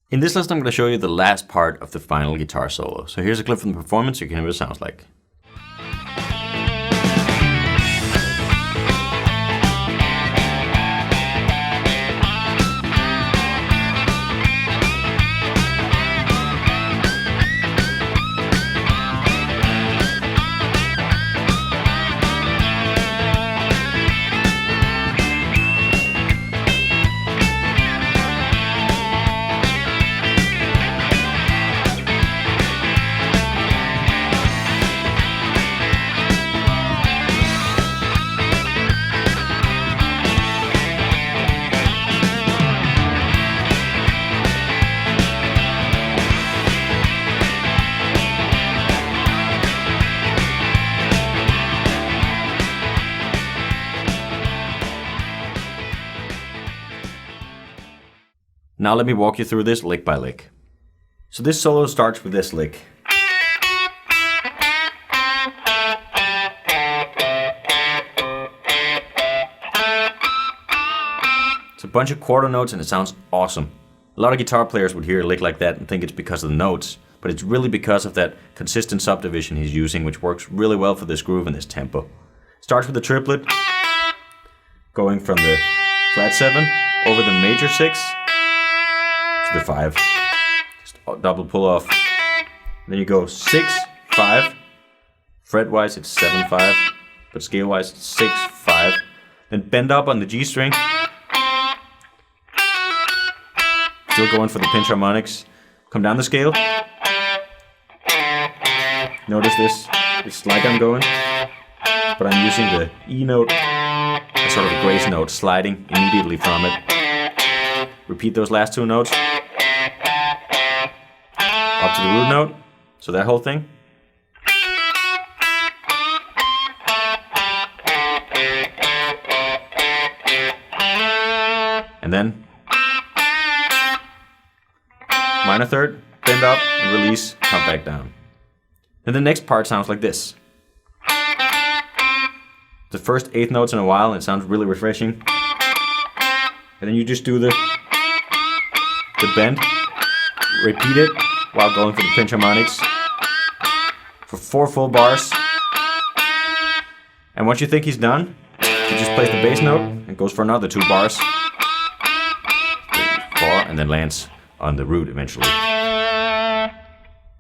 In this lesson, I'm going to show you the last part of the final guitar solo. So here's a clip from the performance so you can hear what it sounds like. Now let me walk you through this lick by lick. So this solo starts with this lick. It's a bunch of quarter notes and it sounds awesome. A lot of guitar players would hear a lick like that and think it's because of the notes, but it's really because of that consistent subdivision he's using, which works really well for this groove and this tempo. Starts with the triplet, going from the flat 7 over the major 6 to the 5. Just double pull off. Then you go 6, 5. Fret wise it's 7, 5, but scale wise it's 6, 5. Then bend up on the G string. Still going for the pinch harmonics. Come down the scale. Notice this slide I'm going, but I'm using the E note as sort of a grace note, sliding immediately from it. Repeat those last two notes up to the root note, so that whole thing. And then minor third, bend up and release, come back down. And the next part sounds like this. The first 8 notes in a while, and it sounds really refreshing. And then you just do the bend, repeat it while going for the pinch harmonics for 4 full bars. And once you think he's done, he just plays the bass note and goes for another 2 bars. 3, 4, and then lands on the root eventually.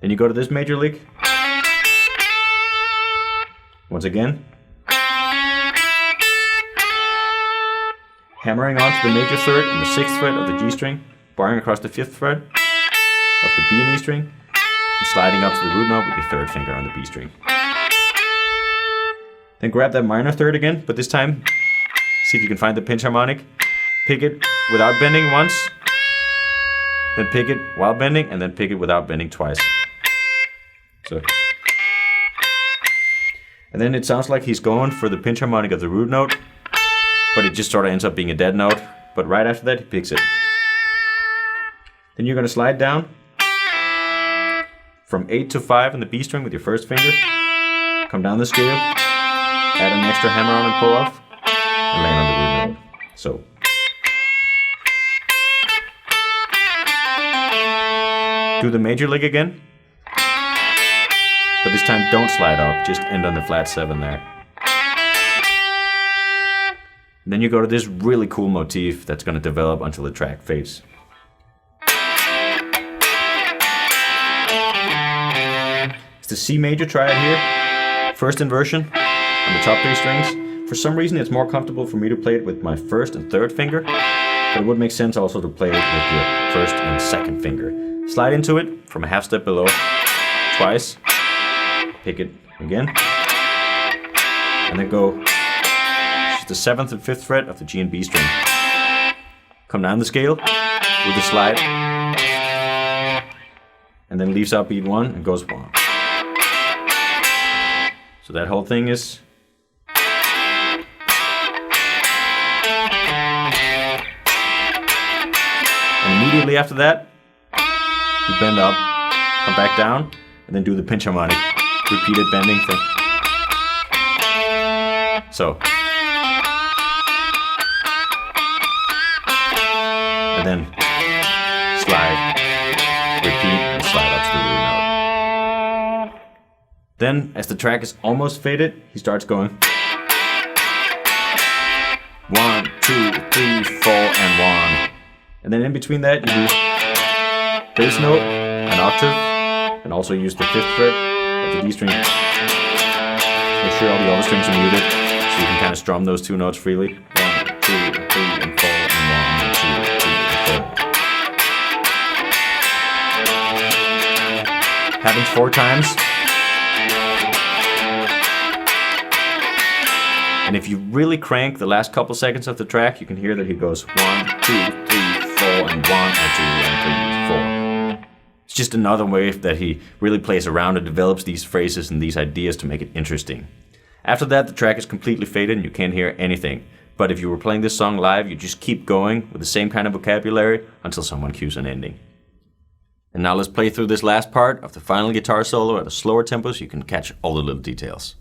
Then you go to this major lick. Once again. Hammering onto the major 3rd and the 6th fret of the G string, barring across the 5th fret of the B and E string, and sliding up to the root note with your 3rd finger on the B string. Then grab that minor 3rd again, but this time, see if you can find the pinch harmonic. Pick it without bending once, then pick it while bending, and then pick it without bending twice. So. And then it sounds like he's going for the pinch harmonic of the root note, but it just sort of ends up being a dead note. But right after that, he picks it. Then you're going to slide down from 8 to 5 on the B string with your 1st finger. Come down the scale, add an extra hammer on and pull off, and land on the root note. So. Do the major lick again. But this time don't slide up, just end on the flat 7 there. And then you go to this really cool motif that's going to develop until the track fades. It's the C major triad here, 1st inversion on the top 3 strings. For some reason it's more comfortable for me to play it with my 1st and 3rd finger, but it would make sense also to play it with your 1st and 2nd finger. Slide into it from a half step below, twice, pick it again, and then go to the 7th and 5th fret of the G and B string. Come down the scale with the slide, and then leaves out beat 1 and goes 1. So that whole thing is. And immediately after that, you bend up, come back down, and then do the pinch harmonic. Repeated bending thing. So. And then slide. Then, as the track is almost faded, he starts going 1, 2, 3, 4, and 1. And then in between that, you do bass note, an octave, and also use the 5th fret of the D string. Make sure all the other strings are muted, so you can kind of strum those 2 notes freely. 1, 2, 3, and 4, and 1, 2, 3, and 4. Happens 4 times. And if you really crank the last couple seconds of the track, you can hear that he goes 1, 2, 3, 4, and 1, and 2, and 3, 4. It's just another way that he really plays around and develops these phrases and these ideas to make it interesting. After that, the track is completely faded and you can't hear anything. But if you were playing this song live, you just keep going with the same kind of vocabulary until someone cues an ending. And now let's play through this last part of the final guitar solo at a slower tempo so you can catch all the little details.